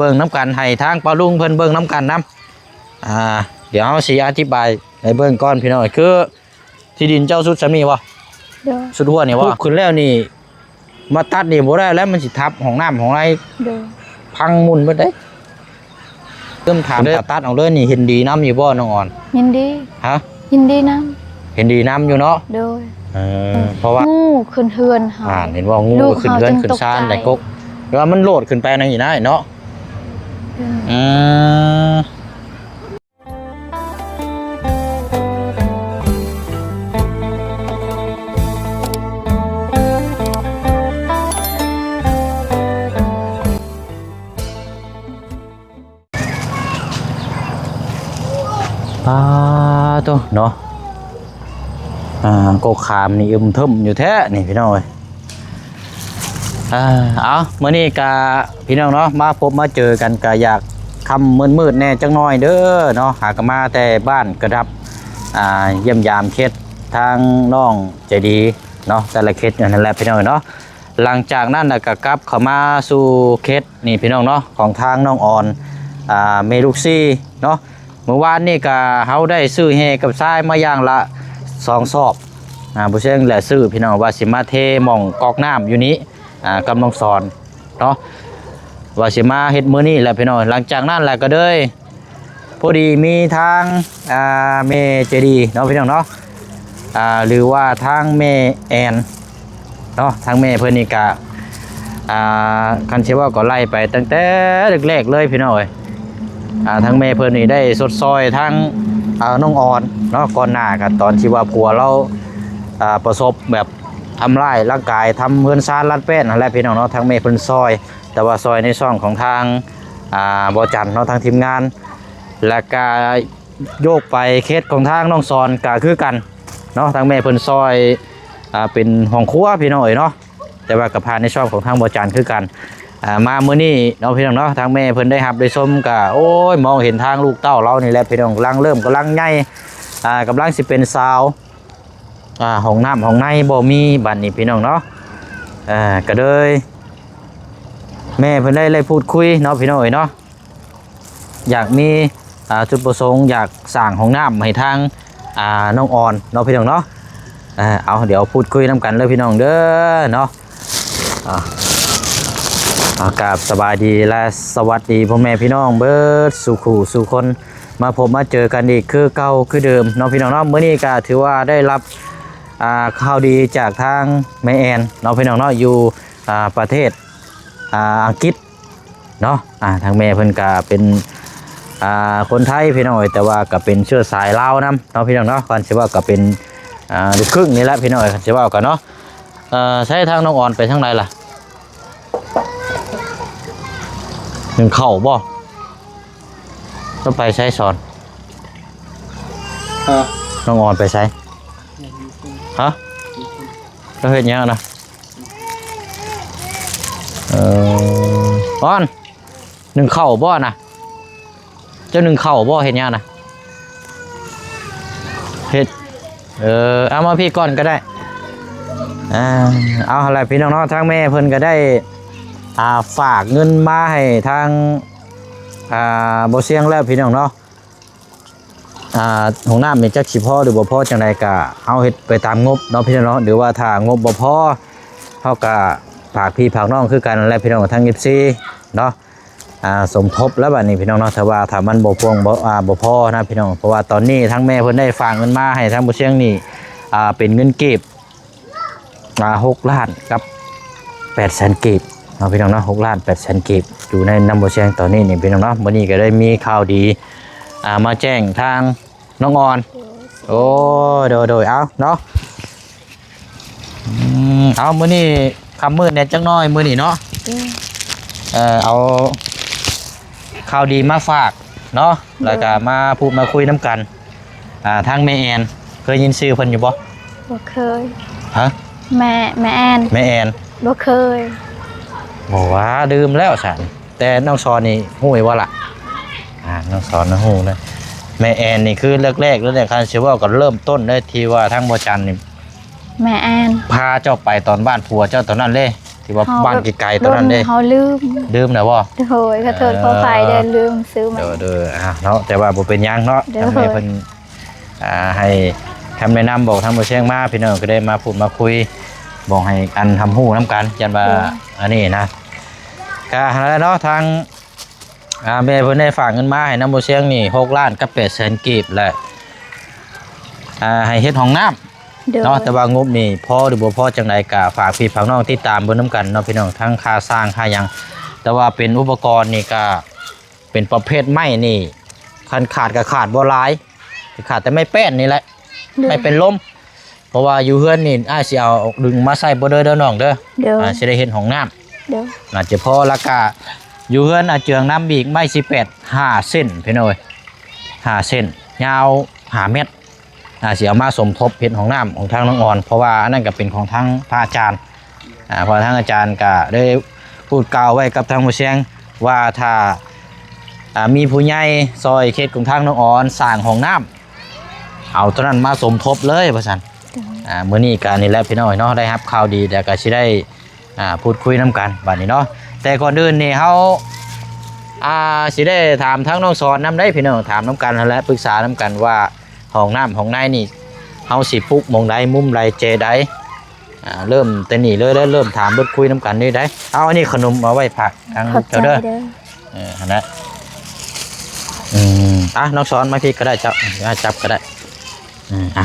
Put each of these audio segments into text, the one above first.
เบิ่งน้ำกันให้ทางปาลุงเพิ่นเบิ่งน้ำกันน้ำเดี๋ยวเฮาสิอธิบายให้เบิ่งก่อนพี่น้องคือที่ดินเจ้าสุดสามีบ่สุดหัวนี่บ่ขึ้นแล้วนี่มาตัดนี่บ่ได้แล้วมันสิทับของน้ำของไรพังมุนเบิดเด้เริ่มถามเลยตัดเอาเลยนี่เห็นดีน้ำอยู่บ่น้องอ่อนยินดีฮะยินดีน้ำเห็นดีน้ำอยู่เนาะโดยเพราะว่างูขึ้นเฮือนเห็นว่างูขึ้นเฮือนขึ้นซานไหนกกแล้วมันโลดขึ้นไปนั่นอยู่นะเนาะตัวเนาะกขามนี่ทึมอยู่แท้นี่พี่น้องเอ้ยเอาเมื่อนี้กะพี่น้องเนาะมาพบมาเจอกันกะอยากคำมืดแน่จังน้อยเด้อเนาะหากมาแต่บ้านกระดับเยี่ยมยามเคสทางน้องใจดีเนาะแต่ละเคสอย่างนั้นแหละพี่น้องเนาะหลังจากนั้นกะกลับเข้ามาสู่เคสนี่พี่น้องเนาะของทางน้องอ่อนเมลูกซี่เนาะเมื่อวานนี่ก็เขาได้ซื้อเฮกับทรายมาอย่างละ2 ซอบผู้เชี่ยวแหละซื้อพี่น้องว่าสิมาเทมองกอกน้ำอยู่นี้กำลังสอนเนาะว่าสิมาเฮ็ดมื้อนี้แหละพี่น้องหลังจากนั้นแหละก็เลยพอดีมีทางเมเจดีเนาะพี่น้องเนาะหรือว่าทางเมแอนเนาะทางเมเพิ่นนี่ก็คันเชื่อว่าก็ไล่ไปตั้งแต่แรกๆเลยพี่น้องเอ้ยทั้งแม่เพิ่นนี่ได้สดซอยทั้งน้องอ่อนเนาะก่อนหน้ากันตอนที่ว่าผัวเราประสบแบบทำร้ายร่างกายทำเฮือนซ่านลัดแป้นอะไรพี่น้องเนาะทั้งแม่เพิ่นซอยแต่ว่าซอยในช่องของทางบ่จันเนาะทางทีมงานแล้วก็โยกไปเคสของทางน้องซอนก็คือกันเนาะทั้งแม่เพิ่นซอยเป็นห้องครัวพี่น้องเอ๋ยเนาะแต่ว่ากับพานในช่องของทางบ่จันคือกันมาเมื่อนี้น้องพี่น้องเนาะทางแม่เพิ่นได้รับได้ชมกะโอ้ยมองเห็นทางลูกเต้าเรานี่แหละพี่น้องกำลังเริ่มกำลังใหญ่กำลังสิเป็นสาวห้องน้ำห้องในบ่มีบัดนี้พี่น้องเนาะก็เลยแม่เพิ่นได้พูดคุยเนาะพี่น้องเอ๋ยเนาะอยากมีจุดประสงค์อยากสร้างห้องน้ำให้ทางน้องอ่อนเนาะพี่น้องเนาะเอาเดี๋ยวพูดคุยนำกันเลยพี่น้องเด้อเนาะอากาศสบายดีและสวัสดีพ่อแม่พี่น้องเบิดสู่ขู่สู่คนมาพบมาเจอกันอีกคือเก่าคือเดิมน้องพี่น้องเนาะเมื่อนี้ก็ถือว่าได้รับข่าวดีจากทางแม่แอนน้องพี่น้องเนาะอยู่ประเทศอังกฤษเนาะทางแม่เพิ่นก็เป็นคนไทยพี่น้องแต่ว่าก็เป็นเชื้อสายลาวน้องพี่น้องเนาะก่อนสิว่าก็เป็นลูกครึ่งนี่แหละพี่น้องสิว่ากันเนาะใช้ทางน้องอ่อนไปทางไหนล่ะหนึ่งเข่าบ่ต้องไปใช้สอนน้องอ่อนไปใช้ฮะแล้วเห็นยังนะอ่อนหนึ่งเข่าบ่นะเจ้าหนึ่งเข่าบ่เห็นยังนะเห็ดเอามาพี่ก่อนก็ได้เอาอะไรพี่น้องๆทางแม่เพิ่นก็ได้ฝากเงินมาให้ทางบ่เสียงแล้วพี่น้องเนาะของน้ำมีจักสิพอหรือบ่พอจังไดก็เอาเฮ็ดไปตามงบเนาะพี่น้องหรือว่าถ้างบบ่พอเฮาก็ฝากพี่ฝากน้องคือกันและพี่น้องทาง24เนาะสมทบแล้วบัดนี้พี่น้องเนาะถ้ามันบ่พวงบ่พอนะพี่น้องเพราะว่าตอนนี้ทั้งแม่เพิ่นได้ฝากเงินมาให้ทางบ่เสียงนี่เป็นเงินเก็บ6 ล้านกับ800,000 กีบเอาพี่น้องเนาะ6,800,000 กีบอยู่ในน้ำบ่เชียงตอนนี้นี่พี่น้องเนาะวันนี้ก็ได้มีข่าวดีมาแจ้งทางน้องอ่อนโอ้โดยเอาเนาะเอามื้อนี้คำมืดเนี่ยจังน้อยมื้อนี้เนาะเอาข่าวดีมาฝากเนาะแล้วก็มาพูดมาคุยน้ำกันทางแม่แอนเคยยินชื่อเพิ่นอยู่บ่เคยฮะแม่แอนบ่เคยบอกว่าดื่มแล้วฉันแต่น้องซอนนี่หู้ว่าล่ะน้องซอนนะหู้เลยแม่แอนนี่คือแรกแล้วเนี่ยคันเชื่อว่าก็เริ่มต้นได้ที่ว่าทั้งบ่จันนี่ แม่แอนพาเจ้าไปตอนบ้านผัวเจ้าตอนนั้นเลยที่ ที่ว่าบ้านไกลๆตอนนั้นเด้ เฮาลืม ดื่มนะบ่ โดยขอโทษขออภัยเด้อลืมซื้อมา เด้อเนาะแต่ว่าบ่เป็นหยังเนาะ เด้อ ทางแม่เพิ่นให้คำแนะนำบอกทางบ่เชียงมาพี่น้องก็ได้มาพูดมาคุยบอกให้กันทำฮู้นํกันยันว่าอันนี้นะก็แล้วเนาะทางแม่เพิ่นได้ฝากเงินมาให้นำบ่เชียงนี่6ล้านกับ800,000กีบและให้เฮ็ดห้องน้ำ เนาะแต่ว่างบนี่พอหรือบ่พอจังไดก็ฝากพี่ฝากน้องติดตามเบิ่งนํกันเนาะพี่น้องทั้งค่าสร้างค่าหยังแต่ว่าเป็นอุปกรณ์นี่ก็เป็นประเภทไม้นี่คันขาดก็ขาดบ่หลายขาดแต่ไม่แป้นนี่แหละไม่เป็นลมเพราะว่าอยู่เฮือนนี่อ้ายสิเอาดึงมาใส่บ่เด้อน้องเด้อสิได้เฮ็ดห้องน้ำน่าจะพอราคาอยู่เฮือนเจืองน้ำอีกไม้18 5เส้นพี่น้อย5เส้นยาว5เมตรสิเอามาสมทบเพชรของน้ำของทางน้องอ่อนเพราะว่าอันนั้นก็เป็นของทางพระอาจารย์เพราะทางอาจารย์ก็ได้พูดกล่าวไว้กับทางผู้เชียงว่าถ้ามีผู้ใหญ่ซอยเขตของทางน้องอ่อนสร้างห้องน้ำเอาตัวนั้นมาสมทบเลยว่าซั่นมื้อนี้ก็นี่แหละพี่น้อยเนาะได้รับข่าวดีแต่ก็สิได้พูดคุยนํกันบัดนี้เนาะแต่ก่อนอื่นนี่เฮาสิได้ถามทางน้องสอนนํได้พี่น้องถามนํกันและปรึกษานํกันว่าห้องน้ำห้องในนี่เฮาสิปลุกมองใดมุมใดเจใดเริ่มแต่นี่เลยเริ่มถามเริ่มคุยน้ำกันนี่ได้เอาอันนี้ขนมเอาไว้ผักทางเจ้าเด้อนะน้องสอนมาพี่ก็ได้จับก็ได้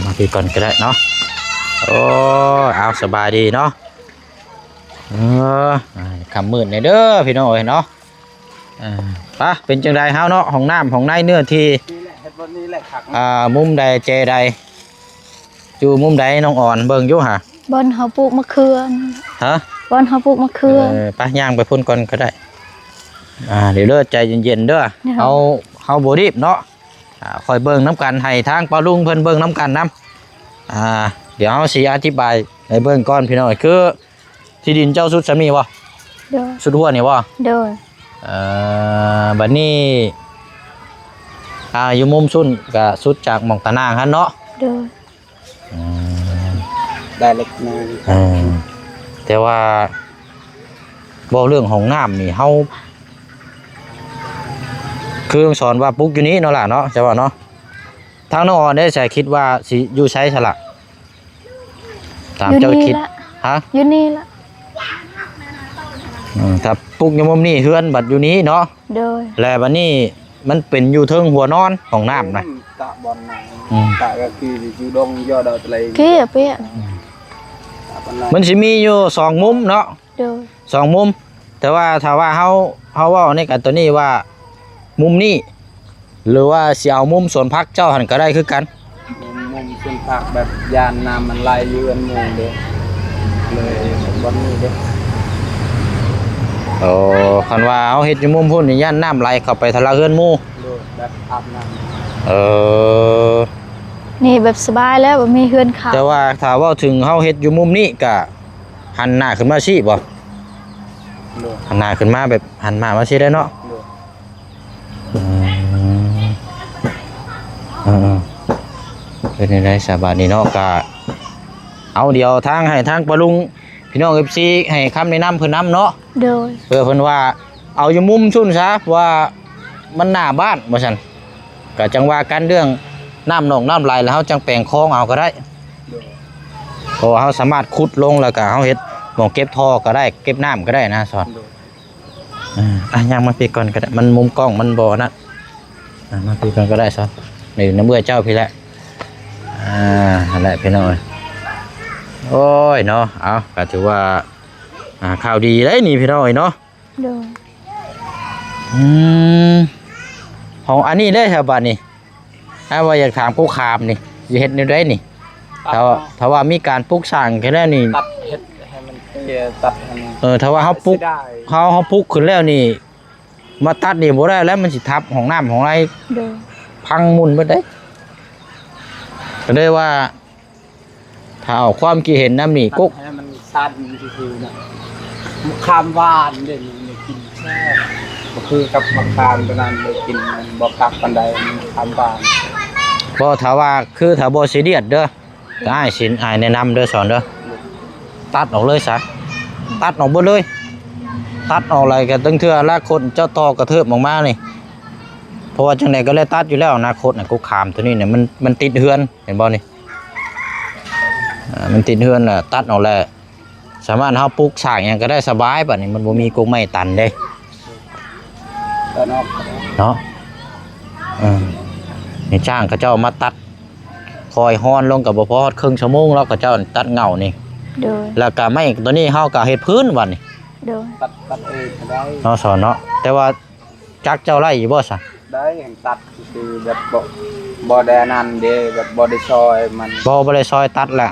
มาพี่ก่อนก็ได้เนาะโอ้เอาสบายดีเนาะคำมืดเนี่ยเด้อพี่น้องเนาะเป็นจังไดเฮาเนาะห้องน้ำห้องในเนื้อที่มุมใดเจใดอยู่มุมใดน้องอ่อนเบิ่งอยู่ฮะบอนเฮาปลูกมะเขือฮะบอนเฮาปลูกมะเขือไปย่างไปพุ่นก่อนก็ได้เดี๋ยวเด้อใจเย็นๆเด้อเฮาบ่รีบเนาะคอยเบิ่งน้ำกันให้ทางป้าลุงเพิ่นเบิ่งน้ำกันนำเดี๋ยวเฮาสิอธิบายให้เบิ่งก่อนพี่น้องคือที่ดินเจ้าสุดสามีบ่สุดหัวนี่บ่เด้อบัดนี้อยู่มุมสุดก็สุดจากหม่องตะนางหั่นเนาะเด้อได้เล็กน้อยแต่ว่าบ่เรื่องของน้ำนี่เฮาคือสอนว่าปลูกอยู่นี้เนาะล่ะเนาะใช่ป่ะเนาะทางน้องอ่อนได้ใส่คิดว่าสิอยู่ใช้ฉละตามเจ้าคิดฮะอยู่นี่ละถ้าปลูกอยู่มุมนี้เฮือนบัดอยู่นี้เนาะโดยแล้วบัดนี้มันเป็นอยู่เทิงหัวนอนของน้ำนะตะบอลนะตะก็คืออยู่ดงยอดทะเลเกี้ยเปี้ยมันสิมีอยู่2มุมเนาะโดย2มุมแต่ว่าถ้าว่าเฮาว่าในกันตัวนี้ว่ามุมนี้หรือว่าสิเอามุมสวนพักเจ้าหันก็ได้คือกันมุมสวนพักแบบยานน้ำมันไหลอยู่อันมุมเด้เลยบอลนี้เด้คันว่าเอาเฮ็ดอยู่มุมพุ่นนี่ย่านน้ำไหลเข้าไปทะเลาะเฮือนหมู่แบบอาบน้ำนี่แบบสบายแล้วบ่มีเฮือนเขาแต่ว่าถ้าว่าถึงเฮาเฮ็ดอยู่มุมนี้ก็หันหน้าขึ้นมาสิบ่หันหน้าขึ้นมาแบบหันมาสิได้เนาะเป็นในสาบานนี่เนาะก็เอาเดี๋ยวทางให้ทางปะลุงพี่น้อง FC ให้คำแนะนำเพิ่นนำเนาะโดยเพื่อเพิ่นว่าเอาอยู่มุมซุ่นซะว่ามันหน้าบ้านว่าซั่นก็จังว่ากันเรื่องน้ำหนองน้ำไหลแล้วเฮาจังแปลงคลองเอาก็ได้เพราะเฮาสามารถขุดลงแล้วก็เฮาเฮ็ดหม้องเก็บท่อก็ได้เก็บน้ำก็ได้นะสอนย่างมาปีก่อนก็ได้มันมุมกล้องมันบ่นะมาปีก่อนก็ได้สอนนี่น้ำเบื่อเจ้าพี่แหละอะไรพี่น้อยโอ้ยเนาะเอาก็ถือว่าข่าวดีเลยนี่พี่น้อยเนาะของอันนี้ได้แถวบ้านนี่ว่าอยากถามผู้ขามนี่จะเห็ดในได้นี่ถ้าว่ามีการปลูกสร้างแค่แล้วนี่ตัดเห็ดให้มันตัดถ้าว่าเขาปลูกเขาปลูกขึ้นแล้วนี่มาตัดนี่บ่ได้แล้วมันสิทับของน้ำของไรพังมุนไปได้ก็ได้ว่าถ้าเอาความคิดเห็นน้ำนี่กุ๊กให้มันสั้นคือนะมะขามหวานเด่นกินแซ่บก็คือกับมะขามตัวนั้นเลยกินบ่กลับปันใดมะขามหวานบ่ถ้าว่าคือถ้าบ่ซีเรียสเด้อก็อ้ายสินอ้ายแนะนำเด้อสอนเด้อตัดออกเลยซะ ตัดออกหมดเลยตัดออกอะไรกันตั้งเทื่อละคนเจ้าตอกระเทิบออกมานี่เพราะว่าจังไดก็เลยตัดอยู่แล้วอนาคตน่ะกุขามตัวนี้เนี่ยมันติดเฮือนเห็นบ่นี่มันติดเฮือนน่ะตัดออกแล้วสามารถเฮาปลูกสร้างหยังก็ได้สบายบัดนี้มันบ่มีกงไม้ตันเด้ ตอนออก เนาะนี่จ้างเขาเจ้ามาตัดคอยฮ้อนลงกับบ่พอครึ่งชั่วโมงแล้วเขาเจ้าตัดเงานี่ โดย แล้วก็ไม้ตัวนี้เฮาก็เฮ็ดพื้นบัดนี้ โดย ตัดเองก็ได้ เนาะสอนเนาะแต่ว่าจักเจ้าไร่อยู่บ่ซะ ได้เห็นตัดคือแบบบ่ได้นั่นเด้แบบบ่ได้ซอยมัน บ่ได้ซอยตัดแหละ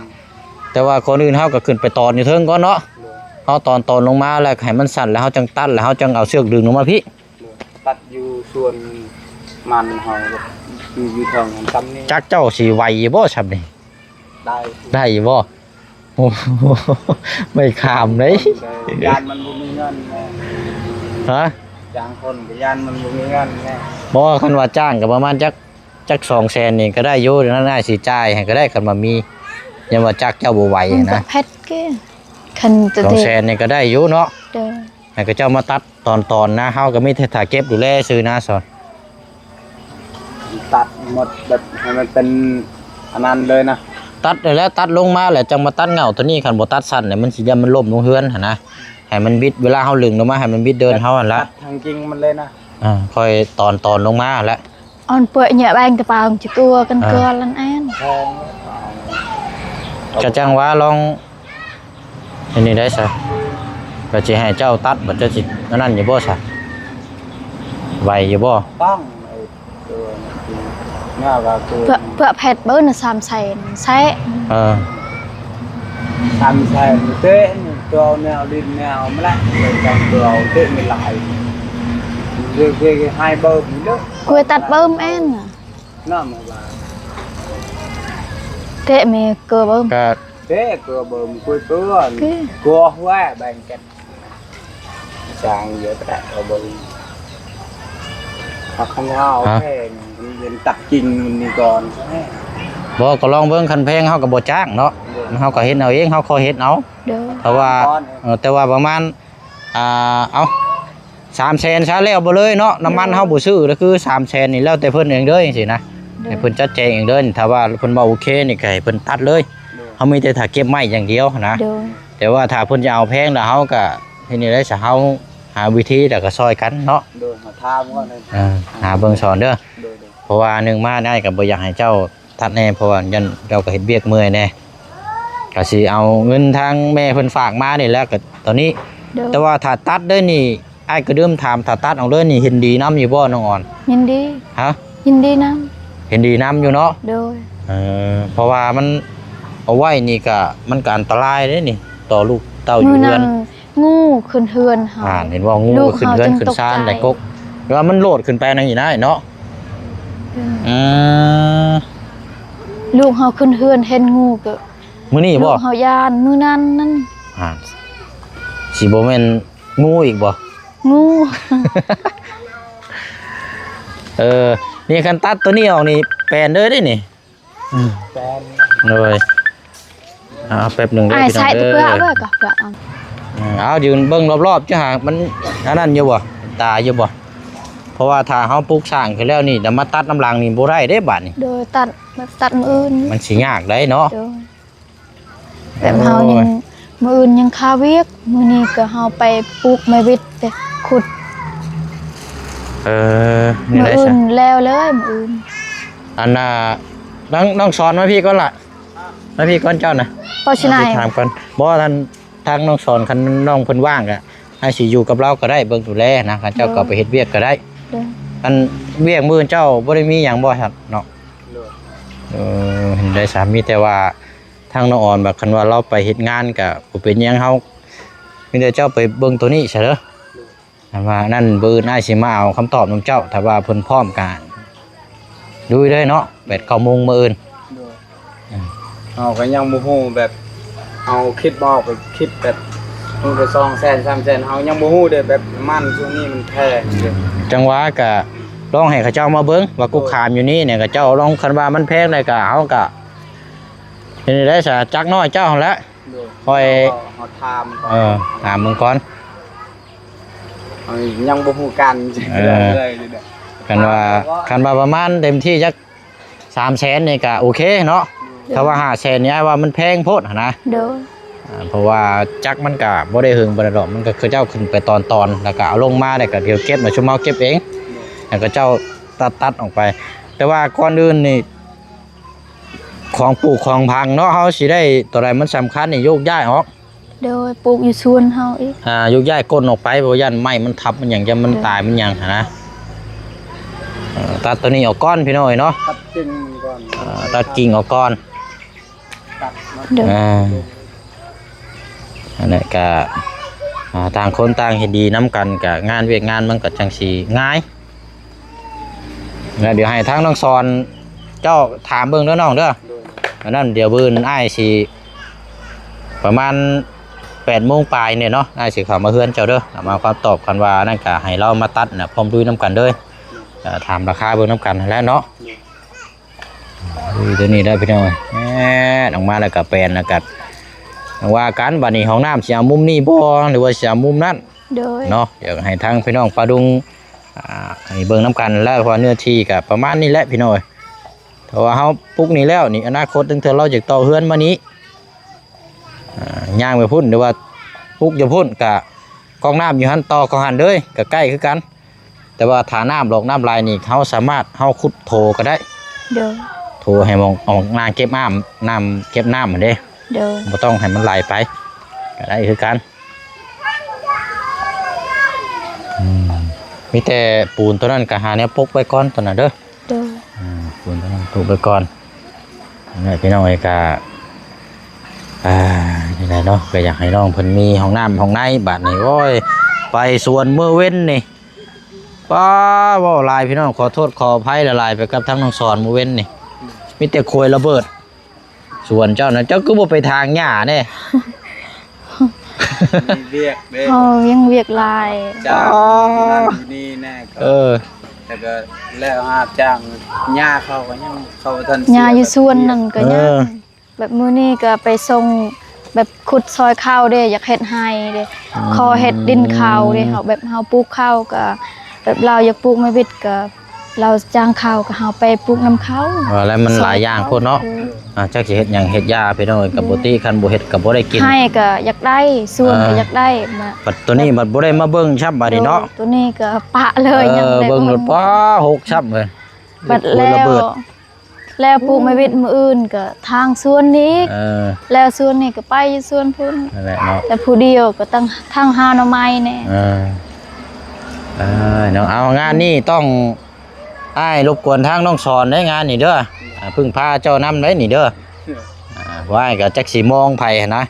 แต่ว่าคนอื่นเฮาก็ขึ้นไปตอนอยู่เทิงก่อนเนาะเฮาตอนลงมาแล้วให้มันสั่นแล้วเฮาจังตัดแล้วเฮาจังเอาเชือกดึงลงมาพี่ ตัดอยู่ส่วนมันเฮาอยู่ทางซ้ำนี่ จักเจ้าสิไหวอยู่บ่ซับนี่ ได้ ได้อยู่บ่โอ้โหไม่ขามเลย ยานมันบ่มีเงินแน่ ฮะ จางคนก็ยานมันบ่มีเงินแน่ บ่คันว่าจ้างก็ประมาณจัก200,000นี่ก็ได้อยู่นั่นน่าสิจ่ายให้ก็ได้คันว่ามียังว่าจักเจ้าบ่ไหว มันก็ นะ เพชรเก้คันตัวเด็ก 200,000นี่ก็ได้อยู่เนาะ โดย ให้ก็เจ้ามาตัดตอนนะเฮาก็มีแต่ถ้าเก็บดูแลซื้อนะสอน ตัดหมดแบบให้มันเป็นอันนั้นเลยนะ ตัดแล้วตัดลงมาแล้วจังมาตัดเงาตัวนี้คันบ่ตัดสั้นเนี่ยมันสิมันล้มลงเฮือนหั่นนะให้มันบิดเวลาเฮาลึงลงมาให้มันบิดเดินเฮาหั่นละ ตัดทางจริงมันเลยนะ ค่อยตอนลงมาหั่นละ อ่อนเปื่อยnhẹ bangตะปางจะกลัวกันเกลือลันแอน แพง ก็จังว่าลองอันนี้ได้ซะก็สิให้เจ้าตัดบ่จะสิอันนั้นอยู่บ่ซะไหวอยู่บ่ ต้องไอ้ตัวนี้น่าว่าคือ เปื่อเพชรเบิ้ลน่ะ3 แสนแซะ ทำใช่เต้ตัวแนวดินแนวไม่ละเลยจังตัวเต้ไม่หลายคือให้เบอร์มีเด้อก ล้วยตัดเบิ้มแอนน่ะ น่ามาว่า เกะเมเกลือเบิ้ม ก็ เต้ตัวเบอร์มีคุยตัว เกะ กลัวหัวแบ่งกันจางเยอะแต่ตัวเบอร์เอาข้างนอกแพงมันเป็นตักจริงมันนี่ก่อน บ่ก็ลองเบิ่งคันแพงเฮาก็บ่จ้างเนาะเฮาก็เฮ็ดเอาเองเฮาขอเฮ็ดเอา เด้อ เพราะว่าแต่ว่าประมาณเอา300,000ซะแล้วบ่เลยเนาะน้ำมันเฮาบ่ซื้อก็คือ300,000นี่แล้วแต่เพิ่นเองเด้อจังซี่นะให้เพิ่นจัดแจงเองเด้อถ้าว่าเพิ่นบ่โอเคนี่ก็ให้เพิ่นตัดเลยเฮามีแต่ถ้าเก็บไม้อย่างเดียวนะ เด้อ แต่ว่าถ้าเพิ่นจะเอาแพงแล้วเฮาก็ทีนี้ได้ซะเฮาหาวิธีแล้วก็ซอยกันเนาะ โดนมาท่ามันก็เลย หาเบิ่งสอนเด้อ โดย เพราะว่าหนึงมาได้ก็บ่อยากให้เจ้าตัดแน่เพราะว่ายันเจ้าก็เฮ็ดเวียกเมื่อยแน่ก็สิเอาเงินทางแม่เพิ่นฝากมานี่แหล้วก็ตอนนี้ เด้อ แต่ว่าถ้าตัดเด้อนี่อ้ายก็เริ่มถามถ้าตัดเอาเลยนี่เห็นดีน้ำอยู่บ่น้องอ่อน ยินดี ฮะ ยินดีนะ เห็นดีน้ำอยู่เนาะ เด้อ เพราะว่ามันเอาไว้นี่ก็มันก็อันตรายเด้นี่ต่อลูกเต้าอ มื ยู่ อ เรื นั้ อน นงูขึ้นเฮือนเฮา เห็นว่างู ลูก ก็ขึ้นเรือน เขาจึง ขึ้นซ่าน ตกใจ ได้กกว่ามันโลดขึ้นไปนั่นนี่นะเนาะ เด้อ อืม ลูกเฮาขึ้นเฮือนเห็นงูก็ มื้อนี้ ลู บ่ กเฮายานมือนั้นนั่น สิบ่แม่นงูอีกบ่ งู นี่คันตัดตัวนี้ออกนี่แปลนเด้อเด้นี่ แฟน เลยแป๊บหนึงเด้อ อ้าย พี่น้อ ใส่ ง ตะ เด้ เปื้อ อ ไว้ก็เปื้อเอา เอายืนเบิ่งรอบๆจ้ะหากมันอันนั้นอยู่บ่ตาอยู่บ่เพราะว่าถ้าเฮาปลูกสร้างขึ้นแล้วนี่เดี๋ยวมาตัดน้ำหลังนี่บ่ได้เด้บัดนี่ โดยตัดแบบตัดมืออื่น มันสิยากได้เนาะ โดยแบบเฮายังมืออื่นยังคาเวียกมื้อนี้ก็เฮาไปปลูกไม้วิทย์ไปขุด นี่ มือ ได้ อื่ ซะ นแล้วเลยมืออื่น อันน่ะน้องสอนมาพี่ก่อนล่ะมาพี่ก่อนเจ้าน่ะ เพราะฉะนั้น ถามก่อนบ่ท่านทางน้องสอนคันน้องเพิ่นว่างก็ให้สิอยู่กับเราก็ได้เบิ่งดูแลนะคันเจ้าก็ไปเฮ็ดเวียกก็ได้ โดย อันเวียกมื้อเจ้าบ่ได้มีหยังบ่ครับเนาะ เห็นได้สามีแต่ว่าทางน้องอ่อนแบบคันว่าเราไปเฮ็ดงานก็บ่เป็นหยังเฮามีแต่เจ้าไปเบิ่งตัวนี้ซะเด้อถ้าว่านั่นเบิ่นอ้ายสิมาเอาคำตอบนํเจ้าถ้าว่าเพิ่นพร้อมกันดูเลยเนาะ8-9 โมงมื้ออื่น เอาก็ยังบ่ฮู้แบบเอาคิดบ่ไปคิดแบบมันก็200,000 300,000เฮายังบ่ฮู้เด้แบบมันช่วงนี้มันแพงเด้ จังหวะก็ลองให้เขาเจ้ามาเบิ่งว่ากุกขามอยู่นี่เนี่ยเขาเจ้าลองคันว่ามันแพงได้ก็เอาก็เห็นได้ซะจักน้อยเจ้าหั่นแหละ ค่อย เฮาถามก่อน ถามมึงก่อน ยังบ่ฮู้กันเลยกันว่าประมาณเต็มที่จัก300,000นี่ก็โอเคเนาะถ้าว่า500,000นี่ว่ามันแพงโพดนะ โดย เพราะว่าจักมันก็บ่ได้หึงบ่ได้ดอกมันก็คือเจ้าขึ้นไปตอนแล้วก็เอาลงมาได้ก็เดี๋ยวเก็บมาชุมเฮาเก็บเองแล้วก็เจ้าตัดออกไป แต่ว่าก่อนอื่นนี่ของปลูกของพังเนาะเฮาสิได้ตัวใดมันสำคัญนี่โยกย้ายออก โดยปลูกอยู่สวนเฮาอีก โยกย้ายก้นออกไปเพราะยันไม้มันทับมันหยังจะมันตายมันหยังนะตัดตัวนี้ออกก้อนพี่น้อยเนาะ ตัดกิ่งก่อน ตัดกิ่งออกก้อน ตัดมา โดย อันนี้ก็ต่างคนต่างเฮ็ดดีน้ำกันกับงานเวียกงานมันก็จังสีง่ายแล้วเดี๋ยวให้ทางน้องสอนเจ้าถามเบิ่งเด้อน้องเด้ออันนั้นเดี๋ยวบื้นอ้ายสิประมาณ8 โมงปลายเนี่ยเนาะอ้ายสิเข้ามาเฮือนเจ้าเด้อมาความตอบกันว่านั่นก็ให้เรามาตัดน่ะพร้อมดุยน้ำกันเด้อถามราคาเบิ่งน้ำกันแล้วเนาะตัวนี้ได้พี่น้องออกมาแล้วก็แปลนแล้วก็ว่ากันบัดนี้ห้องน้ำสิเอามุมนี้บ่หรือว่าสิเอามุมนั้น โดย เนาะเดี๋ยวให้ทางพี่น้องปลาดุงให้เบิ่งน้ำกันแล้วเพราะเนื้อที่ก็ประมาณนี้แหละพี่น้อยถ้าว่าเฮาปลูกนี่แล้วนี่อนาคตถึงเธอเราจะต่อเฮือนมานี้ย่างไปพุ่นหรือว่าปลูกอยู่พุ่นกะกองน้ำอยู่หันต่อของหันเลยก็ใกล้คือกันแต่ว่าฐาน้ำหลอกน้ำลายนี่เขาสามารถเฮาขุดโถก็ได้ โดย โถให้มองออกน้ำเก็บน้ำเก็บน้ำเหมือนเด้ โดย บ่ต้องให้มันไหลไปก็ได้คือกันมีแต่ปูนตัวนั้นก็หาแนวปกไว้ก่อนตัวนั้นเด้อ โดย ปูนตัวนั้นปลูกไว้ก่อนนี่พี่น้องเอกานี่แหละเนาะก็อยากให้น้องเพิ่นมีห้องน้ำห้องในบัดนี้โอ้ยไปสวนเมื่อเว้นนี่ป้าเว้าหลายพี่น้องขอโทษขออภัยหลายๆไปกับทั้งน้องสอนเมื่อเว้นนี่มีแต่โคยระเบิดส่วนเจ้านะเจ้าก็บ่ไปทางหญ้าแน่ มีเรียกเด้ เฮายังเวียกลาย จ้างนี่แน่ก็แต่ก็แล้วหาจ้างหญ้าเขาก็ยังเขาทัน หญ้าอยู่สวนนั่นก็ยังแบบมื้อนี้ก็ไปส่งแบบขุดซอยข้าวเด้อยากเฮ็ดให้เด้ขอเฮ็ดดินข้าวเด้เฮาแบบเฮาปลูกข้าวก็แบบเราอยากปลูกไม้วิดก็เราจ้างข้าวก็เฮาไปปลูกน้ำเขา แล้วมันหลายอย่างโพดเนาะจักสิเฮ็ดหยังเฮ็ดหญ้าพี่น้องกับบ่ติคันบ่เฮ็ดก็บ่ได้กิน ให้ก็อยากได้ส่วนก็อยากได้มา บัดตัวนี้บัดบ่ได้มาเบิ่งชับบัดนี้เนาะ ตัวนี้ก็ปะเลยยังได้ เบิ่งรถป้า6ชับเลย บัดแล้วปลูกไม้วิดมื้ออื่นก็ทางสวนนี้แล้วสวนนี้ก็ไปสวนพุ่น นั่นแหละเนาะ แต่ผู้เดียวก็ต้องทางหาหน่อไม้แน่ เนาะเอางานนี้ต้องอ้ายรบกวนทางน้องสอนได้งานนี่เด้อพึ่งพาเจ้านำได้นี่เด้อว่าอ้ายก็จักสิมองไผหั่นนะ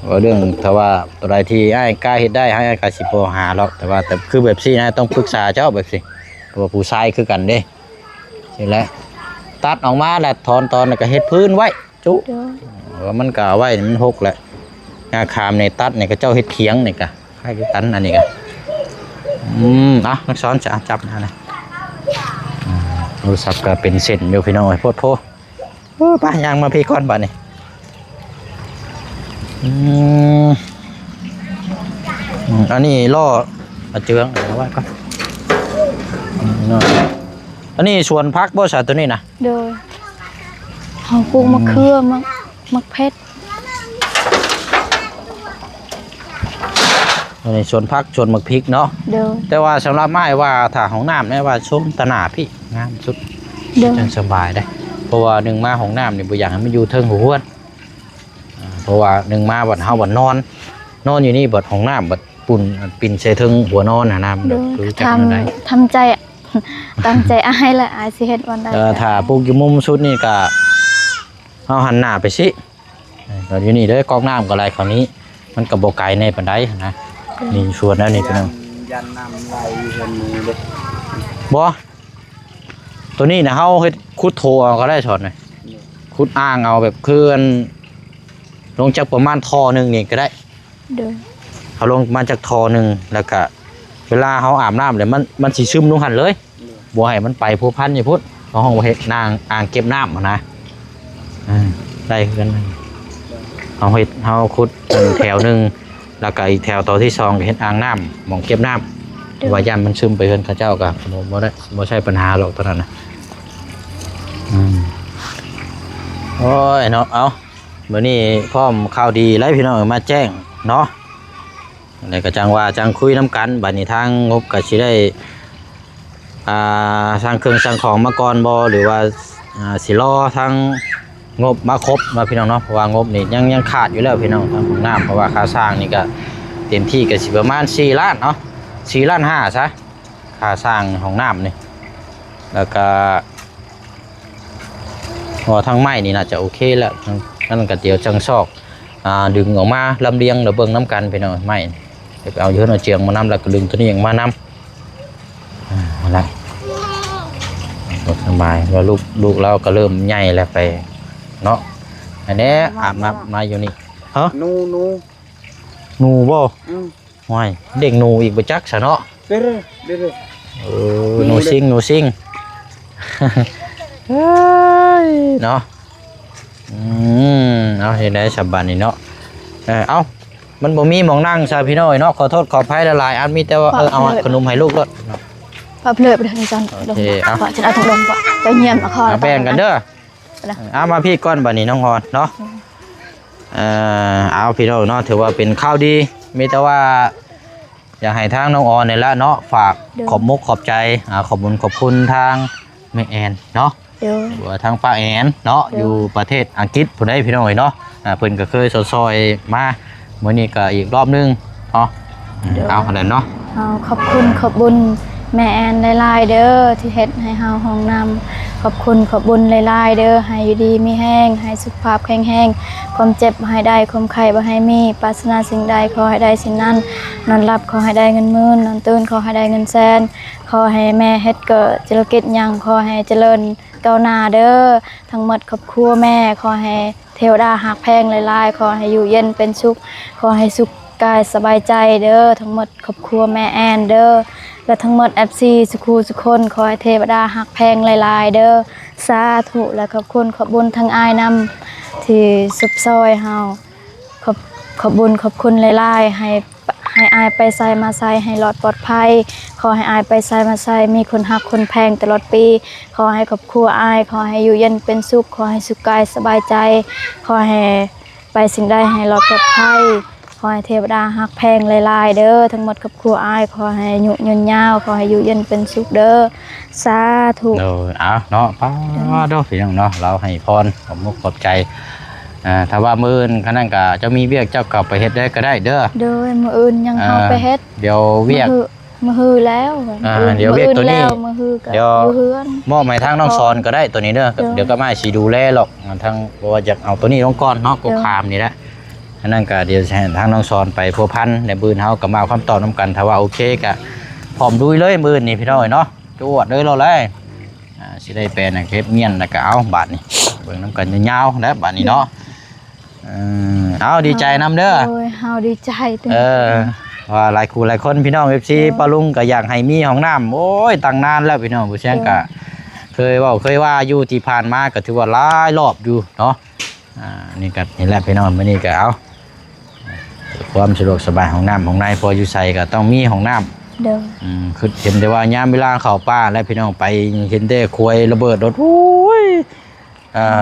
ว่าเรื่องถ้าว่าตัวใดที่อ้ายกล้าเฮ็ดได้ให้อ้ายก็สิบ่หาหรอกแต่ว่าแต่คือแบบซี่นะต้องปรึกษาเจ้าแบบสิเพราะว่าผู้ชายคือกันเด้ใช่แล้วตัดออกมาแล้วถอนตอนแล้วก็เฮ็ดพื้นไว้จุ เด้อ ว่ามันก็เอาไว้นี่มันหกแหละงาคามในตัดนี่ก็เจ้าเฮ็ดเคียงนี่ก็ให้คือกันอันนี้ก็นักสอนจะจับนะนะโทรศัพท์ก็เป็นเส้นอยู่พี่น้องโพดโพป้ายางมาพี่ก้อนบ่นี่อันนี้ล่อเจืองเอาไว้ก่อนอันนี้สวนพักบ่ใช่ตัวนี้นะ โดยเฮาปลูกมะเขือมะเพชร อันนี้สวนพักสวนหมึกพริกเนาะ โดย แต่ว่าสำหรับไม้ว่าถ้าห้องน้ำเนี่ยว่าชมตะหนาพี่งามสุด โดย จังสบายได้เพราะว่าหนึ่งมาห้องน้ำนี่บ่อยากให้มันอยู่เทิงหัวเพราะว่าหนึ่งมาบัดเฮาบัดนอนอยู่นี่บัดห้องน้ำบัดปิ่นใส่เทิงหัวนอนหาน้ำ โดย คือจังได๋ ทำใจตั้งใจอายและอายสิเฮ็ดวันใด ถ้าปลูกอยู่มุมสุดนี่ก็เฮาหันหน้าไปสิก็อยู่นี่เด้อกองน้ำก็ไหลเขานี้มันก็บ่ไกลในปานใดนะนี่สวนแล้วนี่พี่น้อง ยันน้ำไหลเห็นมือเลย บ่ตัวนี้นะเฮาเฮ็ดขุดโถเอาก็ได้ช็อตหน่อยขุดอ่างเอาแบบคืออันลงจากประมาณท่อนึงนี่ก็ได้ โดย เอาลงมาจากท่อนึงแล้วก็เวลาเฮาอาบน้ำเลยมันสิซึมลงหั่นเลยบ่ให้มันไปพัวพันอยู่พุ่นเพราะห้องบ่เฮ็ดนางอ่างเก็บน้ำนะได้คือกัน เฮาขุดแถวหนึงแล้วก็อีกแถวต่อที่2ก็เฮ็ดอ่างน้ำหม่องเก็บน้ำว่าย่านมันซึมไปเฮือนเขาเจ้าก็บ่ใช่ปัญหาหรอกตอนนั้นน่ะโอ้ยเนาะเอามื้อนี้พร้อมข่าวดีแล้วพี่น้องมาแจ้งเนาะแล้วก็จังว่าจังคุยน้ำกันบัดนี้ทางงบก็สิได้สร้างเครื่องสร้างของมาก่อนบ่หรือว่าสิรอทางงบมาครบมาพี่น้องเนาะเพราะว่างบนี่ยังขาดอยู่แล้วพี่น้องทางของน้ำเพราะว่าค่าสร้างนี่ก็เต็มที่ก็สิประมาณ4 ล้านเนาะ4 ล้าน 5ซะค่าสร้างของน้ำนี่แล้วก็พอทางไม้นี่น่าจะโอเคแล้วนั่นก็เดี๋ยวจังซอกดึงออกมาลำเลียงแล้วเบิ่งน้ำกันพี่น้องไม้ไปเอาเยอะเอาเจียงมานํแล้วก็ดึงตัวนี้อย่างมานํอะไรสบายว่าลูกเราก็เริ่มใหญ่แล้วไปเนาะอันนี้มาอยู่นี่ฮะหนูบ่ห้อยเด็กหนูอีกบ่จักซะเนาะเด้อหนูซิงเฮ้ยเนาะเอาเฮ็ดได้ฉบับนี้เนาะเอามันบ่มีหม่องนั่งซะพี่น้อยเนาะขอโทษขออภัยหลายๆอันมีแต่ว่าเอาขนมให้ลูกรถพาเพลิดไปทางจันลงว่าฉันเอาถุงลงว่าไปเยี่ยมคอแบ่งกันเด้อเอามาพี่ก้อนบัดนี้น้องฮอนเนาะเอาพี่น้องเนาะถือว่าเป็นข้าวดีมีแต่ว่าอยากให้ทางน้องออนนี่ละเนาะฝากขอบมุกขอบใจขอบคุณขอบคุณทางแม่แอนเนาะว่าทางป้าแอนเนาะอยู่ประเทศอังกฤษผู้ใดพี่น้องเนาะเพิ่นก็เคยซอยมามื้อนี้ก็อีกรอบนึงเนาะเอาอันนั้นเนาะขอบคุณขอบบุญแม่แอนหลายๆเด้อที่เฮ็ดให้เฮาห้องน้ำขอบคุณขอบบุญหลายๆเด้อให้อยู่ดีมีแห้งให้สุขภาพแข็งแรงความเจ็บให้ได้ความไข้บ่ให้มีปรารถนาสิ่งใดขอให้ได้สิ่งนั้นนอนหลับขอให้ได้เงินหมื่นนอนตื่นขอให้ได้เงินแสนขอให้แม่เฮ็ดเกิดธุรกิจหยังขอให้เจริญก้าวหน้าเด้อทั้งหมดครอบครัวแม่ขอให้เทวดาหักแพงหลายๆขอให้อยู่เย็นเป็นสุขขอให้สุขกายสบายใจเด้อทั้งหมดครอบครัวแม่แอนเด้อและทั้งหมด FC สุขคนขอให้เทวดาหักแพงหลายๆเด้อสาธุและขอบคุณขอบบุญทั้งอายนำที่ซุบซอยเฮาขอบบุญขอบคุณหลายๆให้อายไปใส่มาใส่ให้รอดปลอดภัยขอให้อายไปใส่มาใส่มีคนหักคนแพงตลอดปีขอให้ครอบครัวอายขอให้อยู่เย็นเป็นสุขขอให้สุขกายสบายใจขอให้ไปสิ่งใดให้รอดปลอดภัยขอให้เทวดาหักแพงหลายๆเด้อทั้งหมดครอบครัวอายขอให้อยู่ยืนยาวขอให้อยู่เย็นเป็นสุขเด้อสาธุเอาเนาะป้าเด้อพี่น้องเนาะเราให้พรขอบมุกขอบใจถ้าว่ามื้ออื่นคั่นนั้นก็จะมีเวียกเจ้ากลับไปเฮ็ดได้ก็ได้เด้อโดยมื้ออื่นยังเฮาไปเฮ็ดเดี๋ยวเวียกมื้อฮือแล้วเดี๋ยวเวียกตัวนี้มื้อฮือก็อยู่เฮือนมอบให้ทางน้องสอนก็ได้ตัวนี้เด้อเดี๋ยวก็มาสิดูแลหรอกทางบ่ว่าจะเอาตัวนี้ลงก่อนเนาะกกขามนี่แหละอันนั้นก็เดี๋ยวให้ทางน้องสอนไปพัวพันในมื้อเฮาก็มาเอาคำตอบนํกันถ้าว่าโอเคก็พร้อมดุยเลยมื้อนี้พี่น้อยเนาะจวดเลยเราเลยสิได้แปลนเก็บเมียนแล้วก็เอาบาดนี้เบิ่งนํกันยาวๆแล้วบาดนี้เนาะเอาดีใจนำเด้อเฮาดีใจว่าหลายคู่หลายคนพี่น้อง FC ปาลุงก็อยากให้มีห้องน้ำโอ้ยตั้งนานแล้วพี่น้องผู้เชี่ยงก็เคยว่าอยู่ที่ผ่านมาก็ถือว่าหลายรอบอยู่เนาะนี่ก็นี่แหละพี่น้องมื้อนี้ก็เอาความสะดวกสบายห้องน้ำของนายพออยู่ใส่ก็ต้องมีห้องน้ำคือเห็นแต่ว่ายามเวลาเข้าป่าแล้วพี่น้องไปเห็นแต่ควยระเบิดรถโอ้ย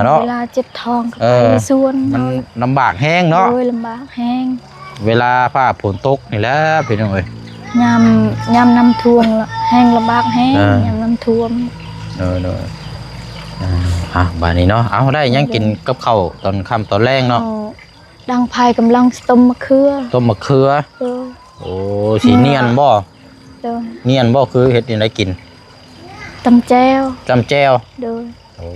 เนาะเวลาเจ็บท้องก็ไปส่วนมันลำบากแห้งเนาะลำบากแห้งเวลาฟ้าฝนตกนี่แหละพี่น้องเอ้ยยามน้ำท่วมแห้งลำบากแห้งยามน้ำท่วมบ้านนี้เนาะเอาได้ยังกินกับข้าวตอนค่ำตอนแรงเนาะดังไผ่กำลังต้มมะเขือโอ้สีเนียนบ่เนียนบ่คือเฮ็ดยังไงกินตำแจ่วโอ้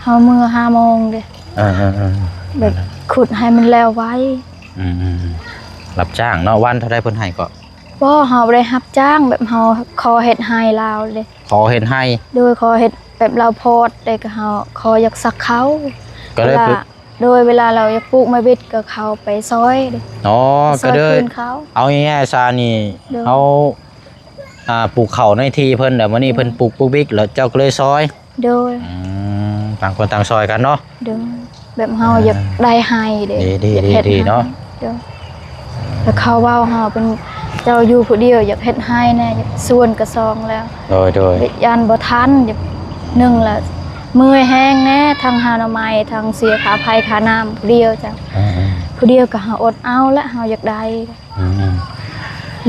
เฮามื้อ 5 โมงเด้แบบขุดให้มันแล้วไว้รับจ้างเนาะวันเท่าใดเพิ่นให้ก็บ่เฮาบ่ได้รับจ้างแบบเฮาขอเฮ็ดให้ลาวเลยขอเฮ็ดให้โดยขอเฮ็ดแบบเราโพสได้ก็เฮาขออยากสักเขาก็เลยโดยเวลาเราอยากปลูกไม้บิดก็เข้าไปซอยเด้อ๋อก็เลยเอาง่ายๆซานี่เฮาปลูกข้าวในที่เพิ่นแต่มื้อนี้เพิ่นปลูกบิ๊กแล้วเจ้าก็เลยซอยโดยต่างคนต่างซอยกันเนาะ แบบเฮาอยากได้ให้เด้ ดี อยากฮ็ ดีเนาะ เด้อแล้วเขาเว้าเฮาเป็นเจ้าอยู่ผู้เดียวอยากเฮ็ดให้แน่อยากส่วนกระซองแล้ว โดย ยันบ่ทันอยากหนึ่งละเมื่อยแห้งแน่ทางหาหน่อไม้ทางเสียค่าไฟค่าน้ำผู้เดียวจ้ะ อืม ผู้เดียวก็หาอดเอาและเฮาอยากได้ อืม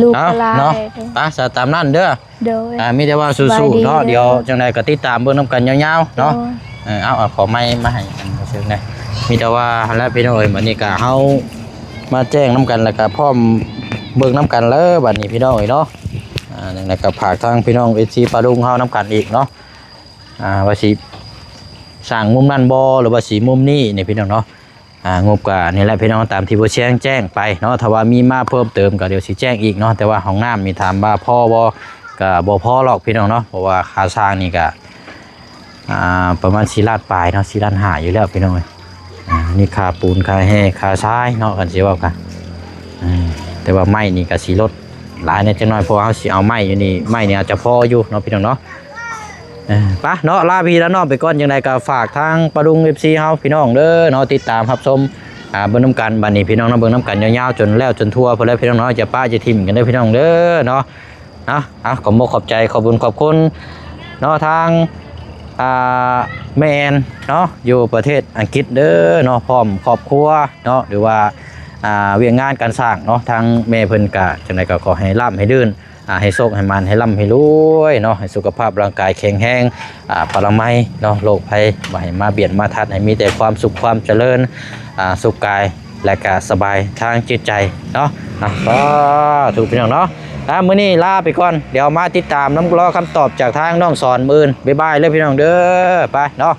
ลูก เอา ก็หลา เนาะ ย ไปซะตามนั้นเด้อ โดย มีแต่ว่า สบาย สู้ ดี ๆเนาะ เด้อ เดี๋ยวจังไดก็ติดตามเบิ่งนํกันยาวๆเนาะ โดย เอาขอไม้มาให้กันเชิงนะมีแต่ว่าหั่นแหละพี่น้องเอ้ยบัดนี้ก็เฮามาแจ้งนํกันแล้วก็พร้อมเบิ่งนํกันเลยบัดนี้พี่น้องเอ้ยเนาะจังไดก็ฝากทางพี่น้อง FC ปาดุงเฮานํกันอีกเนาะว่าสิสร้างมุมนั้นบ่หรือว่าสิมุมนี้นี่พี่น้องเนาะงบก็นี่แหละพี่น้องตามที่บ่แจ้งไปเนาะถ้าว่ามีมาเพิ่มเติมก็เดี๋ยวสิแจ้งอีกเนาะแต่ว่าห้องน้ำมีถามว่าพอบ่ก็บ่พอหรอกพี่น้องเนาะเพราะว่าค่าสร้างนี่ก็ประมาณ4ล้านปลายเนาะ4ล้านห้าอยู่แล้วพี่น้องเอ้ยนี่ค่าปูนค่าแห่ค่าทรายเนาะกันสิเว้ากันแต่ว่าไม้นี่ก็สิลดหลายนิดจังน้อยเพราะว่าเฮาสิเอาไม้อยู่นี่ไม้นี่อาจจะพออยู่เนาะพี่น้องเนาะไปเนาะลาพี่แล้วเนาะไปก่อนจังไดก็ฝากทางปาดุง FC เฮาพี่น้องเด้อเนาะติดตามรับชมเบิ่งนํกันบัดนี้พี่น้องเนาะเบิ่งนํกันยาวๆจนแล้วจนทั่วพุ่นแล้วพี่น้องเนาะจะป้าจะทิ่มกันเด้อพี่น้องเด้อเนาะขอบคุณขอบใจขอบคุณขอบคุณเนาะทางแม่นเนาะอยู่ประเทศอังกฤษเด้อเนาะพร้อมครอบครัวเนาะหรือว่าเวียงงานการสร้างเนาะทางแม่เพิ่นก็จังไดก็ขอให้ร่ำให้ลื่นให้โชคให้มันให้ร่ำให้รวยเนาะให้สุขภาพร่างกายแข็งแรงปรมัยเนาะโรคภัยบ่ให้มาเบียดมาทัดให้มีแต่ความสุขความเจริญสุขกายและก็สบายทางจิตใจเนาะก็ถูกพี่น้องเนาะมื้อนี้ลาไปก่อนเดี๋ยวมาติดตามน้ำรอคำตอบจากทางน้องสอนมื้ออื่นบ๊ายบายเลยพี่น้องเด้อไปเนาะ